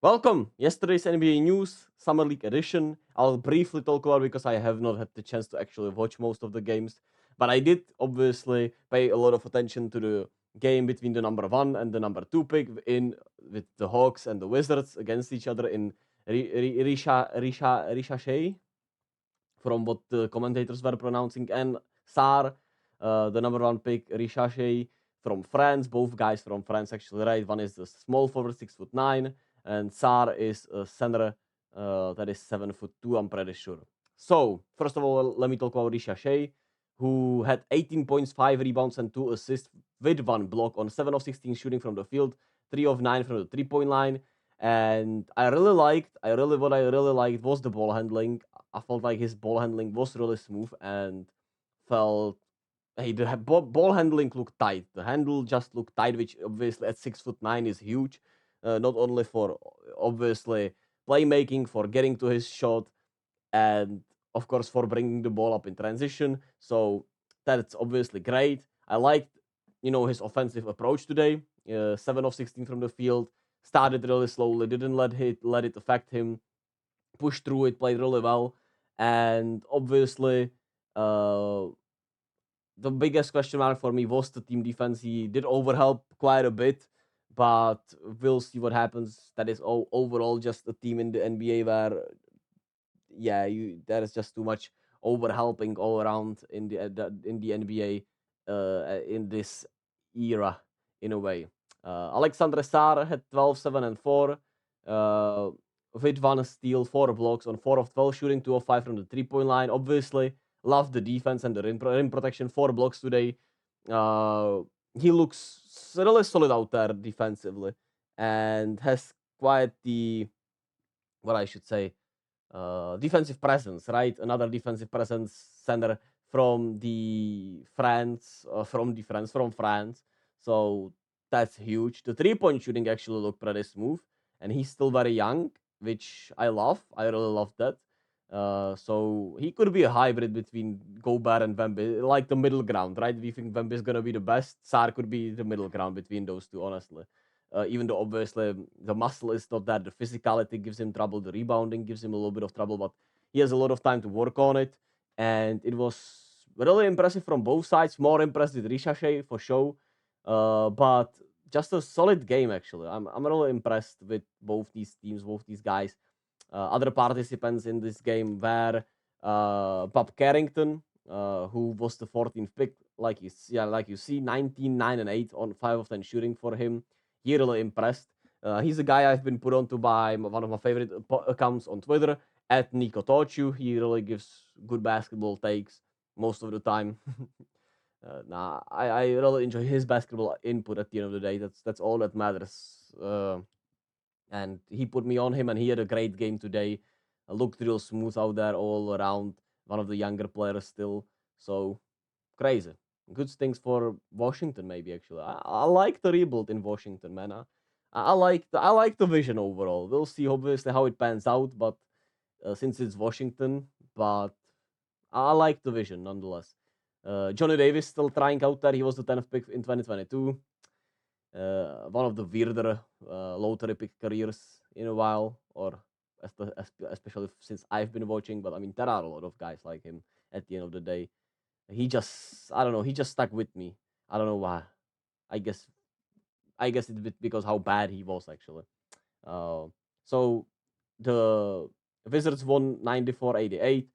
Welcome. Yesterday's NBA news, Summer League edition. I'll briefly talk about it because I have not had the chance to actually watch most of the games. But I did obviously pay a lot of attention to the game between the number one and the number two pick in with the Hawks and the Wizards against each other in Risacher, from what the commentators were pronouncing, and Sarr, the number one pick, Risacher from France. Both guys from France, actually, right? One is a small forward, 6'9", and Sarr is a center that is 7'2", I'm pretty sure. So, first of all, let me talk about Risacher, who had 18 points, 5 rebounds, and 2 assists with 1 block on 7 of 16 shooting from the field, 3 of 9 from the 3-point line. And what I really liked was the ball handling. I felt like his ball handling was really smooth and felt the ball handling looked tight. The handle just looked tight, which obviously at 6'9" is huge. Not only for obviously playmaking, for getting to his shot, and of course for bringing the ball up in transition. So that's obviously great. I liked, his offensive approach today. 7 of 16 from the field, started really slowly, didn't let it affect him, pushed through it, played really well, and obviously, uh, the biggest question mark for me was the team defense. He did overhelp quite a bit, but we'll see what happens. That is overall just a team in the NBA where, yeah, there is just too much overhelping all around in the NBA in this era, in a way. Alexandre Sarr had 12, 7, and 4. Uh, with 1 steal, 4 blocks on 4 of 12 shooting, 2 of 5 from the 3-point line. Obviously, love the defense and the rim protection. 4 blocks today. Uh, he looks really solid out there defensively and has quite the, what I should say, defensive presence, right? Another defensive presence center from France. So that's huge. The 3-point shooting actually looked pretty smooth, and he's still very young, which I love. I really love that. So he could be a hybrid between Gobert and Wemby, like the middle ground, right? We think Wemby is gonna be the best. Sarr could be the middle ground between those two, honestly. Even though obviously the muscle is not that, the physicality gives him trouble, the rebounding gives him a little bit of trouble, but he has a lot of time to work on it. And it was really impressive from both sides. More impressive with Risacher for sure, but just a solid game actually. I'm really impressed with both these teams, both these guys. Other participants in this game were Bob Carrington, who was the 14th pick, like you see, 19, 9, and 8 on 5 of 10 shooting for him. He really impressed. He's a guy I've been put onto by one of my favorite accounts on Twitter, at Nico Tochu. He really gives good basketball takes most of the time. I really enjoy his basketball input at the end of the day. That's all that matters. And he put me on him, and he had a great game today. Looked real smooth out there all around. One of the younger players still. So crazy. Good things for Washington, maybe actually. I like the rebuild in Washington, man. I like the vision overall. We'll see obviously how it pans out, but since it's Washington, but I like the vision nonetheless. Johnny Davis still trying out there. He was the 10th pick in 2022. One of the weirder lottery pick careers in a while, or especially since I've been watching. But I mean, there are a lot of guys like him. At the end of the day, I don't know, he just stuck with me. I don't know why. I guess it's because how bad he was actually. Uh, so the Wizards won 94-88.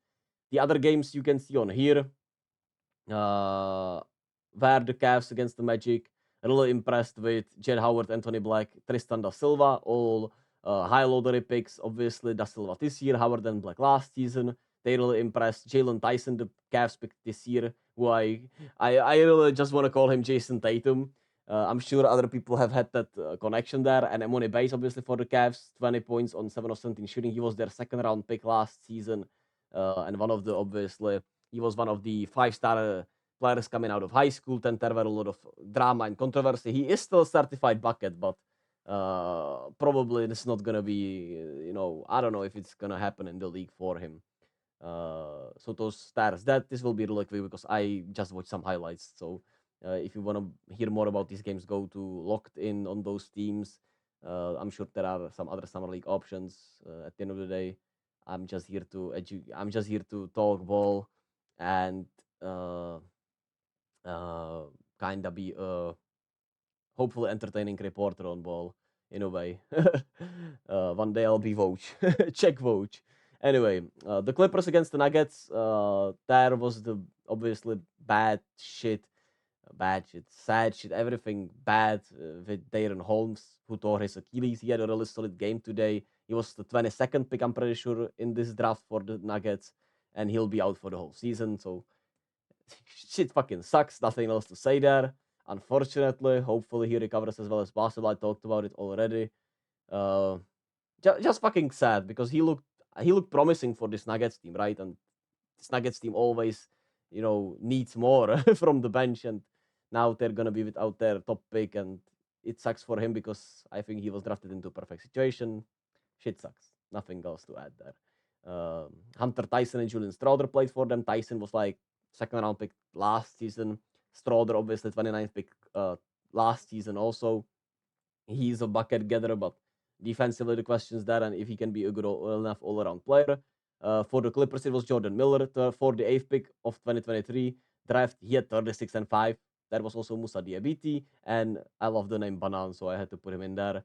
The other games you can see on here uh, were the Cavs against the Magic. Really impressed with Jed Howard, Anthony Black, Tristan da Silva, all high lottery picks. Obviously, da Silva this year, Howard and Black last season. They really impressed. Jalen Tyson, the Cavs pick this year, who I really just want to call him Jason Tatum. I'm sure other people have had that connection there. And Emoni Bates, obviously, for the Cavs, 20 points on 7 of 17 shooting. He was their second round pick last season. And he was one of the 5-star players coming out of high school. Then there were a lot of drama and controversy. He is still a certified bucket, but probably it's not going to be, I don't know if it's going to happen in the league for him. So those stars, this will be really quick because I just watched some highlights. So if you want to hear more about these games, go to Locked In on those teams. I'm sure there are some other summer league options. At the end of the day, I'm just here to talk ball and uh, kind of be a hopefully entertaining reporter on ball in a way. One day I'll be Woj. Check Woj. Anyway, the Clippers against the Nuggets. There was the obviously bad shit, sad shit, everything bad with Darren Holmes, who tore his Achilles. He had a really solid game today. He was the 22nd pick, I'm pretty sure, in this draft for the Nuggets, and he'll be out for the whole season. So shit fucking sucks. Nothing else to say there. Unfortunately, hopefully he recovers as well as possible. I talked about it already. Uh, just fucking sad because he looked promising for this Nuggets team, right? And this Nuggets team always, needs more from the bench, and now they're gonna be without their top pick, and it sucks for him because I think he was drafted into a perfect situation. Shit sucks. Nothing else to add there. Hunter Tyson and Julian Strouder played for them. Tyson was like second round pick last season. Strouder obviously 29th pick last season also. He's a bucket getter, but defensively the questions there, and if he can be a good enough all around player. For the Clippers, it was Jordan Miller for the 8th pick of 2023 draft. He had 36 and 5. There was also Musa Diabiti, and I love the name Banan, so I had to put him in there.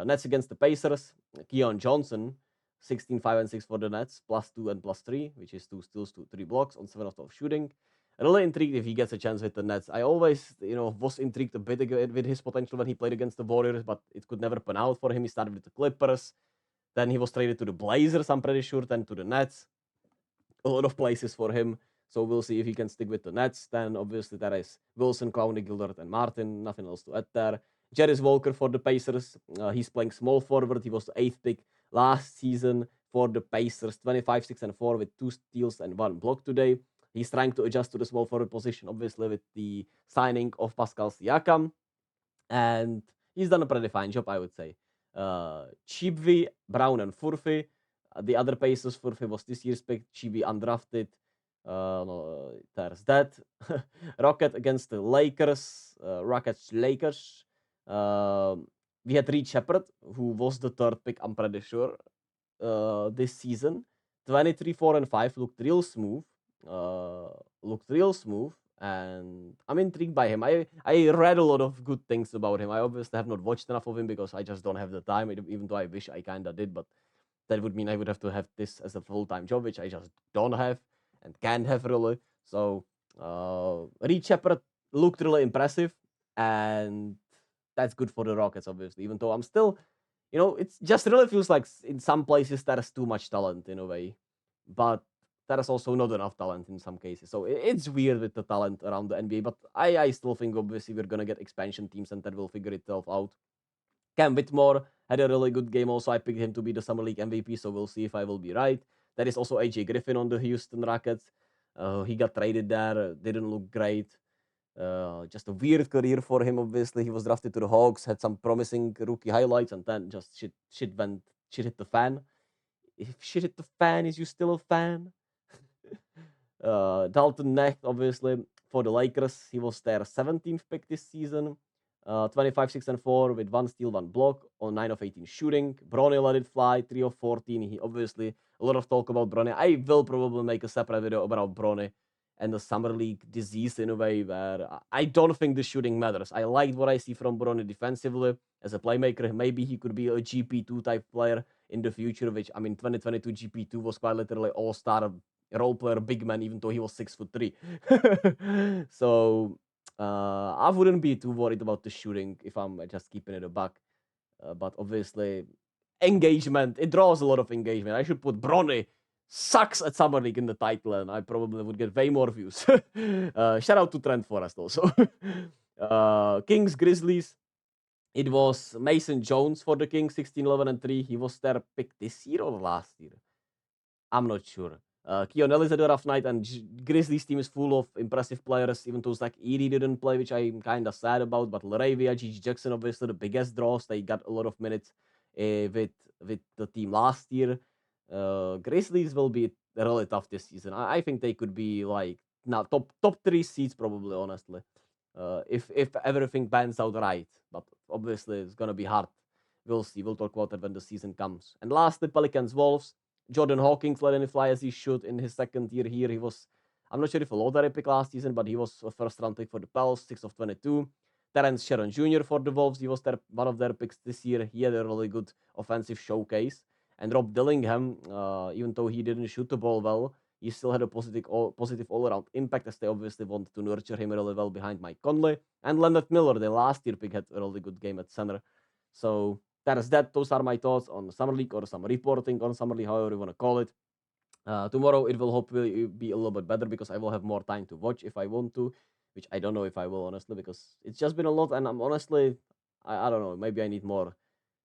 Nets against the Pacers, Keon Johnson, 16, 5, and 6 for the Nets, +2 and +3, which is 2 steals, 3 blocks on 7 of 12 shooting. Really intrigued if he gets a chance with the Nets. I always, was intrigued a bit with his potential when he played against the Warriors, but it could never pan out for him. He started with the Clippers, then he was traded to the Blazers, I'm pretty sure, then to the Nets. A lot of places for him. So we'll see if he can stick with the Nets. Then obviously there is Wilson, Clowney, Gildert, and Martin. Nothing else to add there. Jarris Walker for the Pacers. He's playing small forward. He was the 8th pick last season for the Pacers. 25, 6, and 4 with 2 steals and 1 block today. He's trying to adjust to the small forward position, obviously, with the signing of Pascal Siakam. And he's done a pretty fine job, I would say. Chibvi, Brown, and Furphy. The other Pacers, Furphy was this year's pick. Chibvi undrafted. No, there's that. Rocket against the Lakers. Lakers. We had Reed Shepard, who was the 3rd pick, I'm pretty sure, this season. 23, 4, and 5 looked real smooth. And I'm intrigued by him. I read a lot of good things about him. I obviously have not watched enough of him because I just don't have the time, even though I wish I kind of did, but that would mean I would have to have this as a full-time job, which I just don't have and can't have really. So Reed Shepard looked really impressive, and that's good for the Rockets, obviously, even though I'm still, it just really feels like in some places there's too much talent in a way, but there is also not enough talent in some cases. So it's weird with the talent around the NBA, but I still think obviously we're going to get expansion teams and that will figure itself out. Cam Whitmore had a really good game also. I picked him to be the Summer League MVP, so we'll see if I will be right. There is also AJ Griffin on the Houston Rockets. He got traded there, didn't look great. Just a weird career for him, obviously. He was drafted to the Hawks, had some promising rookie highlights, and then just shit hit the fan. If shit hit the fan, is you still a fan? Dalton Knecht, obviously, for the Lakers. He was their 17th pick this season. 25, 6, and 4 with 1 steal, 1 block on 9 of 18 shooting. Bronny let it fly, 3 of 14. He obviously, a lot of talk about Bronny. I will probably make a separate video about Bronny and the Summer League disease in a way where I don't think the shooting matters. I liked what I see from Bronny defensively as a playmaker. Maybe he could be a GP2 type player in the future, which, 2022 GP2 was quite literally all-star role player, big man, even though he was 6'3". So I wouldn't be too worried about the shooting if I'm just keeping it a buck. But obviously, engagement, it draws a lot of engagement. I should put Bronny sucks at Summer League in the title, and I probably would get way more views. Shout out to Trent Forrest also. Kings, Grizzlies. It was Mason Jones for the Kings, 16, 11, and 3. He was their pick this year or last year? I'm not sure. Keon Ellis had a rough night, and Grizzlies team is full of impressive players, even though Zach Edey didn't play, which I'm kind of sad about. But Laravia, Gigi Jackson, obviously the biggest draws. They got a lot of minutes with the team last year. Grizzlies will be really tough this season. I think they could be like now top 3 seeds probably, honestly. If everything pans out right, but obviously it's gonna be hard we'll see. We'll talk about it when the season comes. And lastly, Pelicans Wolves. Jordan Hawkins letting it fly as he should in his second year here. He was, I'm not sure if a lottery pick last season, but he was a first round pick for the Pels, 6 of 22. Terence Sharon Jr. for the Wolves. He was one of their picks this year. He had a really good offensive showcase. And Rob Dillingham, even though he didn't shoot the ball well, he still had a positive all-around impact, as they obviously wanted to nurture him really well behind Mike Conley. And Leonard Miller, the last year pick, had a really good game at center. So that is that. Those are my thoughts on Summer League or some reporting on Summer League, however you want to call it. Tomorrow it will hopefully be a little bit better because I will have more time to watch if I want to, which I don't know if I will, honestly, because it's just been a lot. And I'm honestly, I don't know, maybe I need more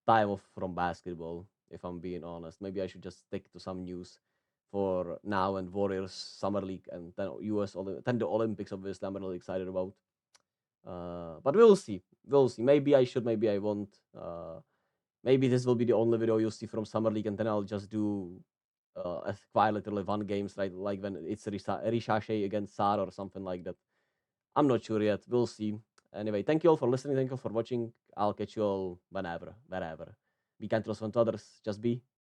time off from basketball, if I'm being honest. Maybe I should just stick to some news for now and Warriors Summer League and then then the Olympics. Obviously, I'm really excited about. But we'll see. We'll see. Maybe I should. Maybe I won't. Maybe this will be the only video you'll see from Summer League, and then I'll just do quite literally one games, right? Like when it's Risacher against Sarr or something like that. I'm not sure yet. We'll see. Anyway, thank you all for listening. Thank you for watching. I'll catch you all whenever, wherever. Be kind to others. Just be